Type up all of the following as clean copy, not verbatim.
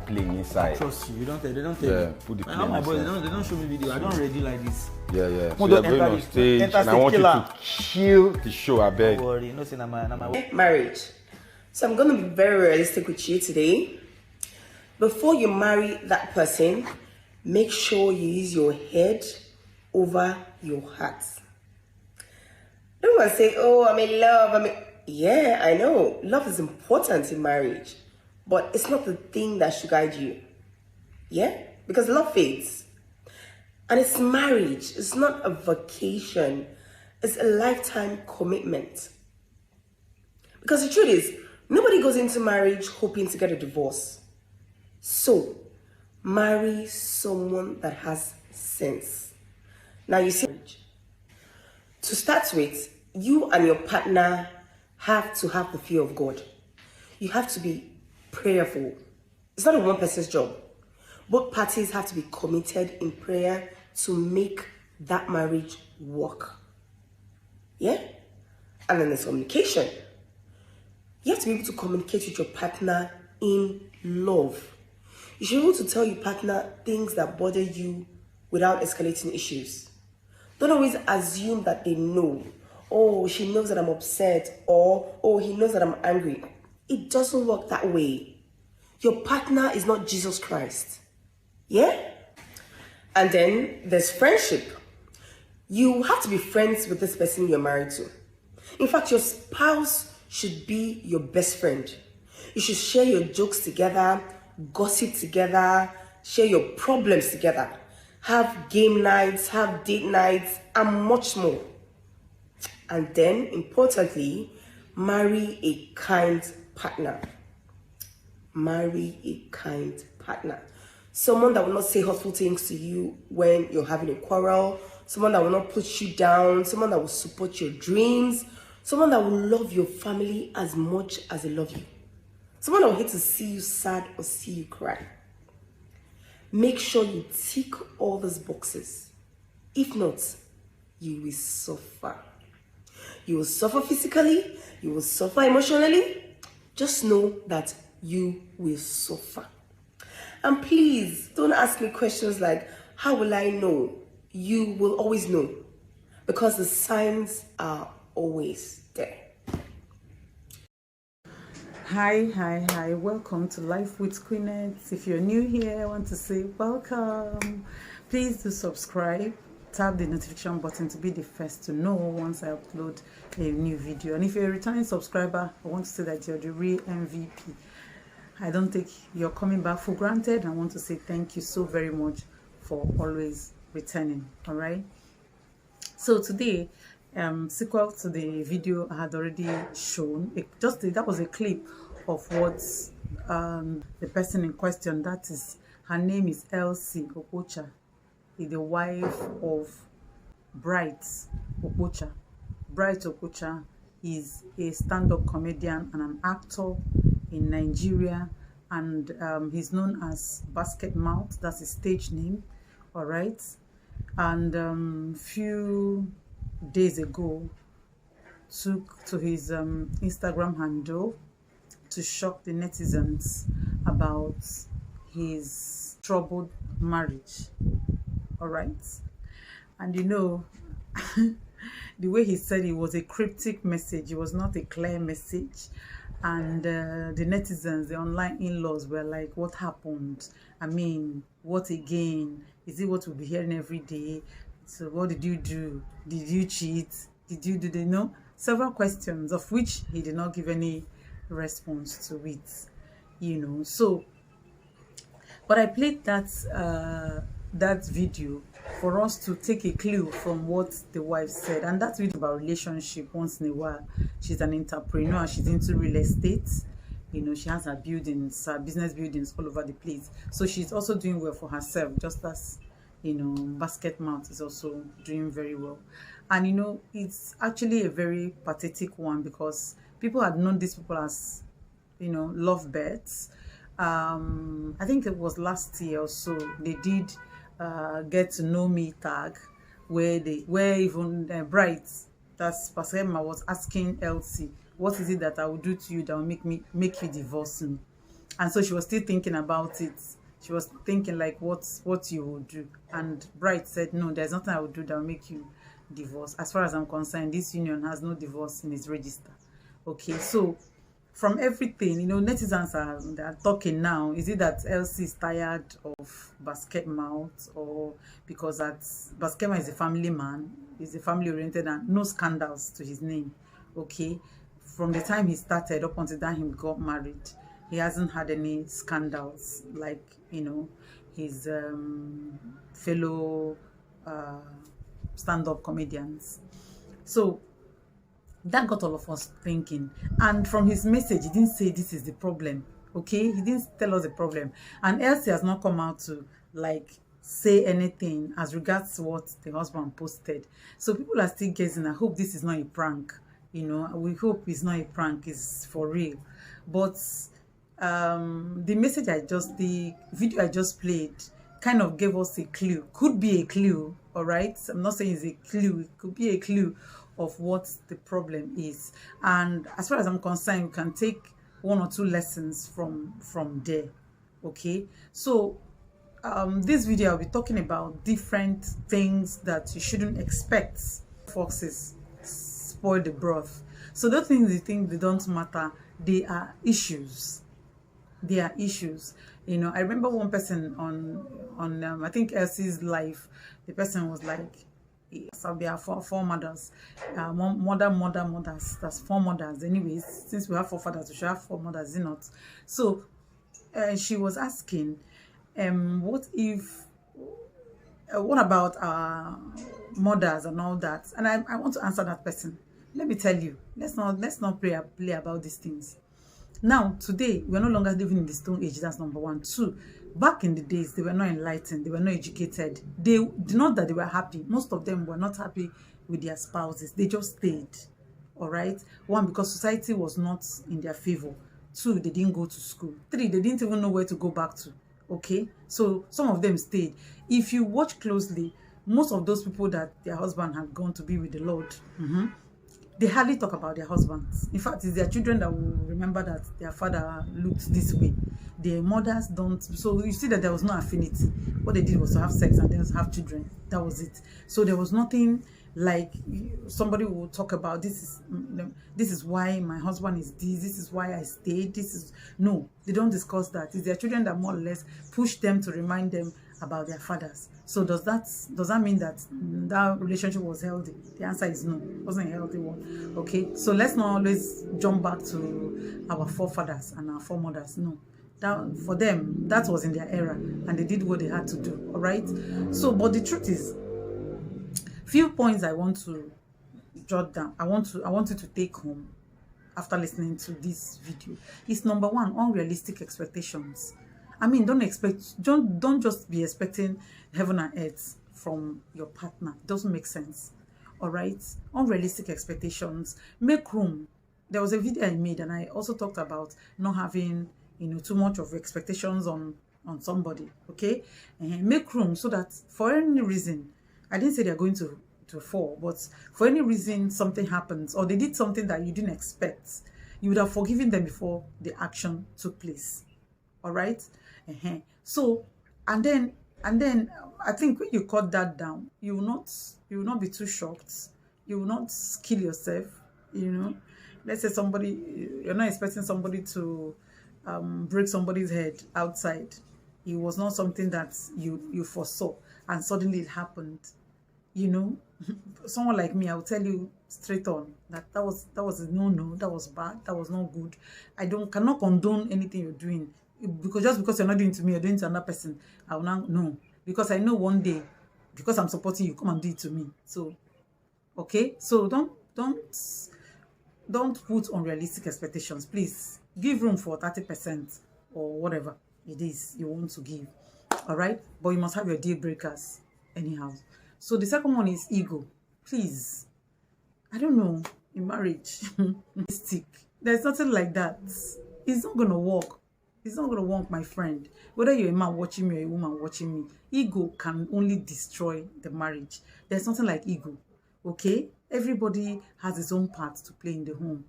plane inside. I trust you. You don't tell. They don't tell. Yeah, You. put the Man, plane all my boys, inside. they don't show me video. I don't ready like this. Yeah, yeah. Who So don't you're going enter on the- stage, enter and I stage want killer. you to kill the show, I beg. Don't worry. No, say na my. Marriage. So I'm going to be very realistic with you today. Before you marry that person, make sure you use your head over your heart. Don't want to say, oh, I'm in love. Yeah, I know. Love is important in marriage, but it's not the thing that should guide you. Yeah? Because love fades. And it's marriage. It's not a vacation. It's a lifetime commitment. Because the truth is, nobody goes into marriage hoping to get a divorce. So, marry someone that has sense. Now you see, to start with, you and your partner have to have the fear of God. You have to be prayerful. It's not a one person's job. Both parties have to be committed in prayer to make that marriage work. Yeah? And then there's communication. You have to be able to communicate with your partner in love. You should be able to tell your partner things that bother you without escalating issues. Don't always assume that they know. Oh, she knows that I'm upset, or oh, he knows that I'm angry. It doesn't work that way. Your partner is not Jesus Christ. Yeah? And then there's friendship. You have to be friends with this person you're married to. In fact, your spouse should be your best friend. You should share your jokes together, gossip together, share your problems together, have game nights, have date nights, and much more. And then, importantly, marry a kind partner. Marry a kind partner. Someone that will not say hurtful things to you when you're having a quarrel. Someone that will not put you down. Someone that will support your dreams. Someone that will love your family as much as they love you. Someone that will hate to see you sad or see you cry. Make sure you tick all these boxes. If not, you will suffer. You will suffer physically. You will suffer emotionally. Just know that you will suffer. And please, don't ask me questions like, how will I know? You will always know. Because the signs are always there. Hi. Welcome to Life with Queenette. If you're new here, I want to say welcome. Please do subscribe. Tap the notification button to be the first to know once I upload a new video. And if you're a returning subscriber, I want to say that you're the real MVP. I don't take your coming back for granted. I want to say thank you so very much for always returning. All right. So today, sequel to the video I had already shown, that was a clip of what the person in question, that is, her name is Elsie Okocha, is the wife of Bright Okocha. Bright Okocha is a stand-up comedian and an actor in Nigeria, and he's known as Basketmouth. That's his stage name. All right. And few days ago took to his Instagram handle to shock the netizens about his troubled marriage. All right. And you know, the way he said it was a cryptic message. It was not a clear message. And the netizens, the online in-laws, were like, what happened? I mean, what again? Is it what we'll be hearing every day? So what did you do? Did you cheat? Did you do, they know? Several questions, of which he did not give any response to it, you know. So, but I played that video for us to take a clue from what the wife said. And that's video about relationship once in a while. She's an entrepreneur. She's into real estate. You know, she has her buildings, her business buildings all over the place. So she's also doing well for herself, just as, you know, Basketmouth is also doing very well. And, you know, it's actually a very pathetic one because people had known these people as, you know, lovebirds. I think it was last year or so, they did get to know me tag where even Bright, that's Pasema, was asking Elsie, what is it that I will do to you that will make you divorce me? And so she was still thinking about it. She was thinking like what you would do. And Bright said, no, there's nothing I would do that will make you divorce. As far as I'm concerned, this union has no divorce in its register. Okay, so from everything, netizens are talking now. Is it that Elsie is tired of Basketmouth, or because that Basketmouth is a family man, is a family oriented, and no scandals to his name? Okay, from the time he started up until that he got married, he hasn't had any scandals like his fellow stand-up comedians. So that got all of us thinking. And from his message, he didn't say this is the problem. Okay, he didn't tell us the problem. And Elsie has not come out to say anything as regards to what the husband posted. So people are still guessing. I hope this is not a prank. We hope it's not a prank, it's for real. But the video I just played kind of gave us a clue. Could be a clue, all right? I'm not saying it's a clue. It could be a clue of what the problem is. And as far as I'm concerned, you can take 1 or 2 lessons from there. Okay, so this video I'll be talking about different things that you shouldn't expect. Foxes spoil the broth. So those things you think they don't matter, they are issues. They are issues. I remember one person on I think Elsie's life. The person was like, so there are four mothers, mothers. That's 4 mothers. Anyways, since we have 4 fathers, we should have 4 mothers, is it not? So she was asking, what about our mothers and all that? And I want to answer that person. Let me tell you, let's not play about these things. Now, today, we're no longer living in the Stone Age. That's number 1. 2, back in the days, they were not enlightened. They were not educated. Not that they were happy. Most of them were not happy with their spouses. They just stayed. All right? 1, because society was not in their favor. 2, they didn't go to school. 3, they didn't even know where to go back to. Okay? So, some of them stayed. If you watch closely, most of those people that their husband had gone to be with the Lord, they hardly talk about their husbands. In fact, it's their children that will remember that their father looked this way. Their mothers don't. So you see that there was no affinity. What they did was to have sex and then have children. That was it. So there was nothing like somebody will talk about this is why my husband is this is why I stayed. No, they don't discuss that. It's their children that more or less push them to remind them about their fathers. So does that mean that that relationship was healthy? The answer is no. It wasn't a healthy one. Okay, so let's not always jump back to our forefathers and our foremothers. No, that for them, that was in their era, and they did what they had to do. All right. So, but the truth is, few points I want to jot down. I want you to take home after listening to this video. Is number 1, unrealistic expectations. I mean, don't just be expecting heaven and earth from your partner. It doesn't make sense. All right? Unrealistic expectations. Make room. There was a video I made, and I also talked about not having, too much of expectations on somebody. Okay? And make room so that for any reason, I didn't say they're going to fall, but for any reason something happens, or they did something that you didn't expect, you would have forgiven them before the action took place. All right? So, and then I think when you cut that down, you will not be too shocked. You will not kill yourself. Let's say you're not expecting somebody to break somebody's head outside. It was not something that you foresaw, and suddenly it happened. Someone like me, I will tell you straight on that was a no, that was bad, that was not good. I cannot condone anything you're doing. Just because you're not doing it to me, you're doing it to another person, I will not know. Because I know one day, because I'm supporting you, come and do it to me. So, okay? So don't put unrealistic expectations. Please give room for 30% or whatever it is you want to give. All right? But you must have your deal breakers anyhow. So the second one is ego. Please, I don't know, in marriage, there's nothing like that. It's not going to work. It's not going to work, my friend. Whether you're a man watching me or a woman watching me, ego can only destroy the marriage. There's nothing like ego, okay? Everybody has his own part to play in the home.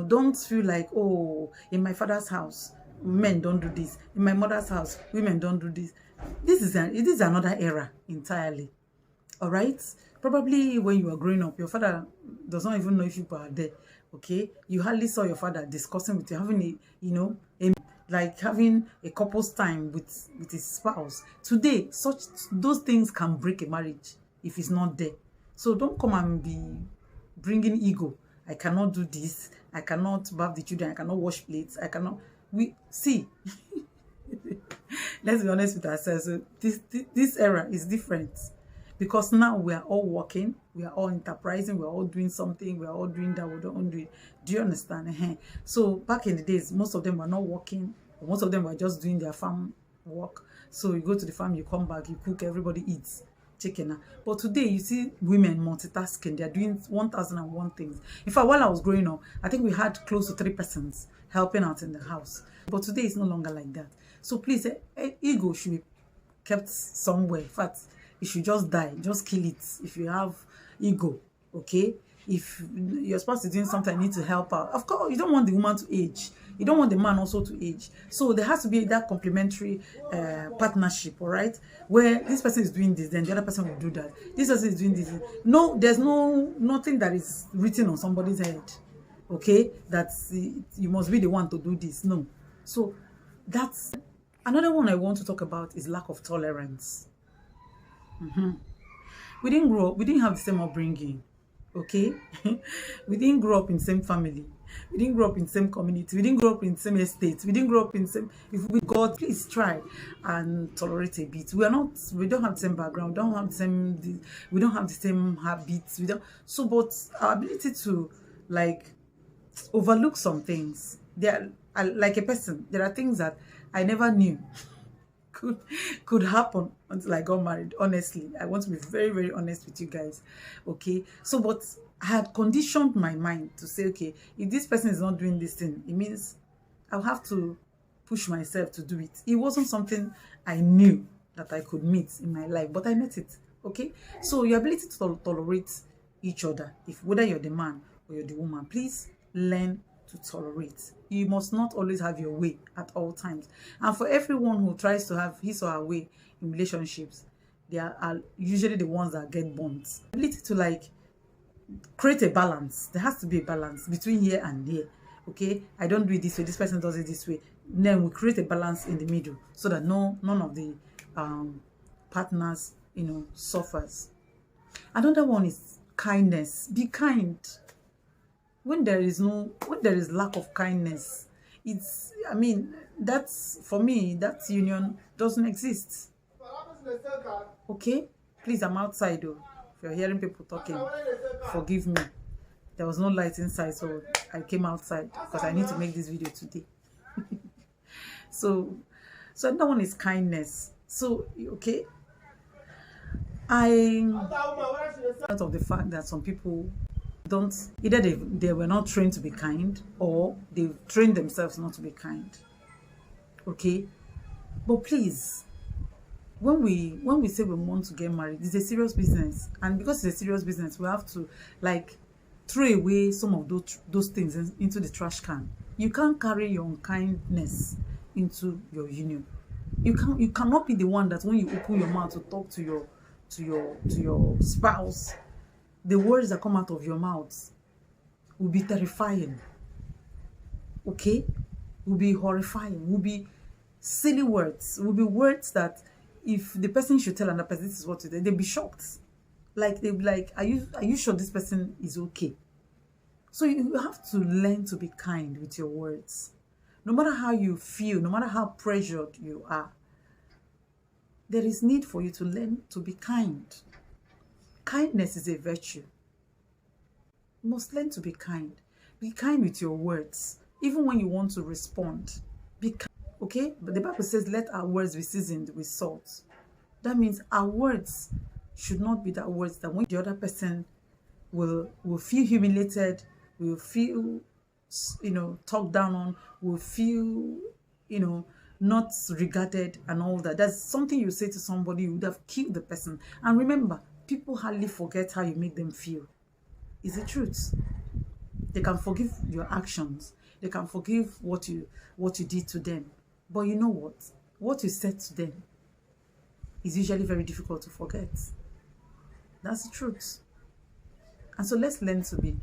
Don't feel like, oh, in my father's house, men don't do this. In my mother's house, women don't do this. This is another era entirely. All right? Probably when you are growing up, your father does not even know if you are there. Okay? You hardly saw your father discussing with you, having like having a couple's time with his spouse. Today, those things can break a marriage if it's not there. So don't come and be bringing ego. I cannot do this. I cannot bath the children. I cannot wash plates. I cannot. Let's be honest with ourselves. So this era is different because now we are all working. We are all enterprising. We are all doing something. We are all doing that. We don't do it. Do you understand? So back in the days, most of them were not working. Most of them were just doing their farm work. So you go to the farm, you come back, you cook, everybody eats chicken. But today you see women multitasking. They are doing 1,001 things. In fact, while I was growing up, I think we had close to 3 persons helping out in the house. But today it's no longer like that. So please, ego should be kept somewhere. In fact, it should just die. Just kill it if you have ego. Okay? If your spouse is doing something, you need to help out. Of course, you don't want the woman to age. You don't want the man also to age. So there has to be that complementary partnership, all right? Where this person is doing this, then the other person will do that. This person is doing this. No, there's nothing that is written on somebody's head, okay? That you must be the one to do this. No. So that's another one I want to talk about is lack of tolerance. We didn't grow up. We didn't have the same upbringing. Okay, we didn't grow up in the same family. We didn't grow up in the same community. We didn't grow up in the same estate. We didn't grow up in the same. If we God, please try and tolerate a bit. We don't have the same background. We don't have the same habits. So, but our ability to like overlook some things. There are, like a person. There are things that I never knew could happen until I got married. Honestly, I want to be very, very honest with you guys. Okay, so but I had conditioned my mind to say, okay, if this person is not doing this thing, it means I'll have to push myself to do it. It wasn't something I knew that I could meet in my life, but I met it. Okay, so your ability to tolerate each other, if whether you're the man or you're the woman, please learn to tolerate. You must not always have your way at all times. And for everyone who tries to have his or her way in relationships, they are usually the ones that get bonds. Ability to like create a balance. There has to be a balance between here and here. Okay, I don't do it this way, this person does it this way. Then we create a balance in the middle so that none of the partners, suffers. Another one is kindness. Be kind. When there is lack of kindness, that's, for me, that union doesn't exist. Okay, please, I'm outside though. If you're hearing people talking, forgive me. There was no light inside, so I came outside because I need to make this video today. so another one is kindness. So okay, out of the fact that some people either they were not trained to be kind, or they've trained themselves not to be kind. Okay, but please, when we say we want to get married, it's a serious business, and because it's a serious business, we have to like throw away some of those things into the trash can. You can't carry your unkindness into your union. You cannot be the one that when you open your mouth to talk to your spouse, the words that come out of your mouth will be terrifying. Okay? Will be horrifying. Will be silly words. Will be words that if the person should tell another person this is what to do, they'll be shocked. Like they'll be like, are you sure this person is okay? So you have to learn to be kind with your words. No matter how you feel, no matter how pressured you are, there is need for you to learn to be kind. Kindness is a virtue. You must learn to be kind. Be kind with your words. Even when you want to respond, be kind. Okay? But the Bible says, let our words be seasoned with salt. That means our words should not be that words that when the other person will feel humiliated, will feel, talked down on, will feel, not regarded and all that. That's something you say to somebody, you would have killed the person. And remember, people hardly forget how you make them feel. It's the truth. They can forgive your actions, they can forgive what you did to them. But you know what you said to them is usually very difficult to forget. That's the truth. And so let's learn to be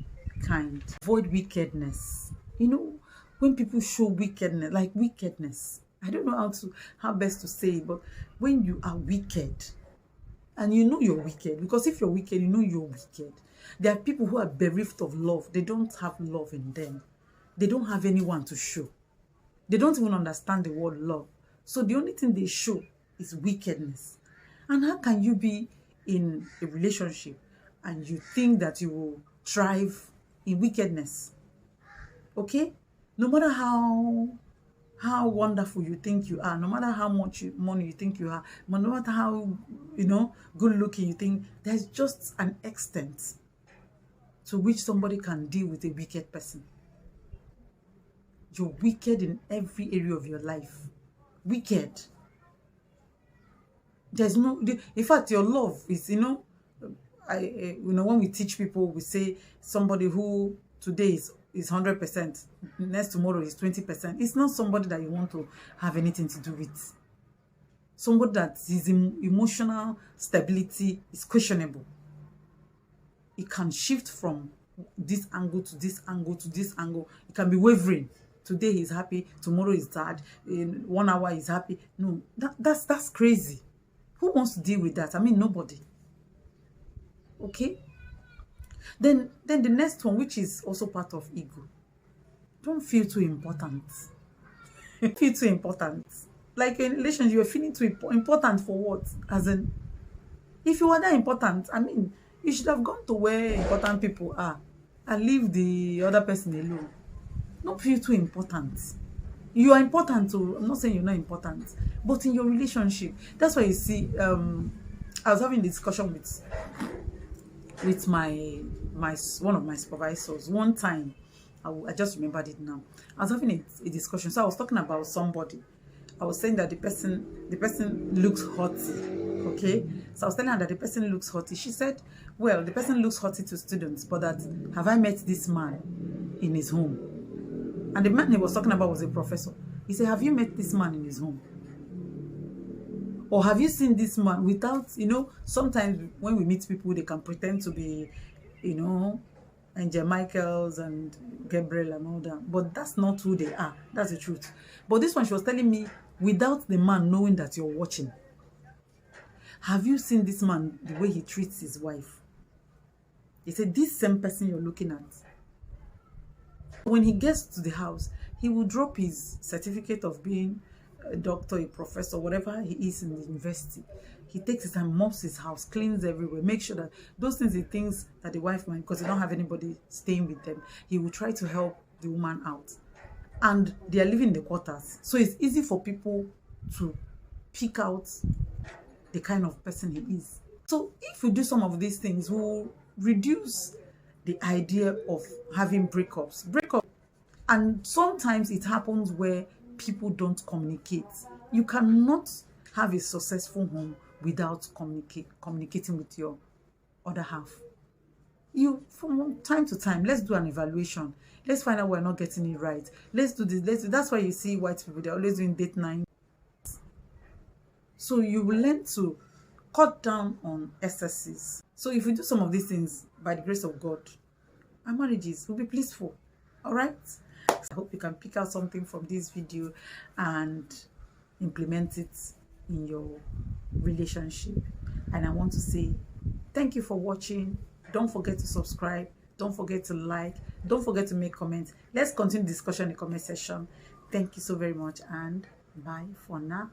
kind. Avoid wickedness. You know, when people show wickedness, like wickedness, I don't know how best to say it, but when you are wicked, and you know you're wicked, because if you're wicked, you know you're wicked. There are people who are bereft of love. They don't have love in them. They don't have anyone to show. They don't even understand the word love. So the only thing they show is wickedness. And how can you be in a relationship and you think that you will thrive in wickedness? Okay? No matter how wonderful you think you are, no matter how much money you think you have, no matter how, good looking you think, there's just an extent to which somebody can deal with a wicked person. You're wicked in every area of your life. Wicked. There's no, in fact, your love is, when we teach people, we say somebody who today is 100%, next tomorrow is 20%. It's not somebody that you want to have anything to do with. Somebody that his emotional stability is questionable. It can shift from this angle to this angle to this angle. It can be wavering. Today he's happy, tomorrow he's sad, in 1 hour he's happy. No, that's crazy. Who wants to deal with that? I mean, nobody. Okay? Then the next one, which is also part of ego. Don't feel too important. Feel too important. Like in relationship, you're feeling too important for what? As in, if you are that important, I mean, you should have gone to where important people are and leave the other person alone. Don't feel too important. You are important too. I'm not saying you're not important, but in your relationship, that's why you see. I was having a discussion with my one of my supervisors one time. I just remembered it now. I was having a discussion. So I was talking about somebody. I was saying that the person looks haughty. Okay, so I was telling her that the person looks haughty. She said, well, the person looks haughty to students, but that, have I met this man in his home? And the man he was talking about was a professor. He said, have you met this man in his home? Or have you seen this man without, sometimes when we meet people, they can pretend to be, Angel Michaels and Gabriel and all that. But that's not who they are. That's the truth. But this one, she was telling me, without the man knowing that you're watching. Have you seen this man, the way he treats his wife? He said, this same person you're looking at, when he gets to the house, he will drop his certificate of being a doctor, a professor, whatever he is in the university. He takes his time, mops his house, cleans everywhere, makes sure that those things, the things that the wife might, because they don't have anybody staying with them, he will try to help the woman out. And they are living in the quarters. So it's easy for people to pick out the kind of person he is. So if we do some of these things, we'll reduce the idea of having breakups. And sometimes it happens where people don't communicate. You cannot have a successful home without communicating with your other half. From time to time, let's do an evaluation. Let's find out we're not getting it right. Let's do this. That's why you see white people, they're always doing date night. So you will learn to cut down on excesses. So if we do some of these things, by the grace of God, our marriages will be blissful. All right? I hope you can pick out something from this video and implement it in your relationship. And I want to say thank you for watching. Don't forget to subscribe. Don't forget to like. Don't forget to make comments. Let's continue discussion in the comment section. Thank you so very much, and bye for now.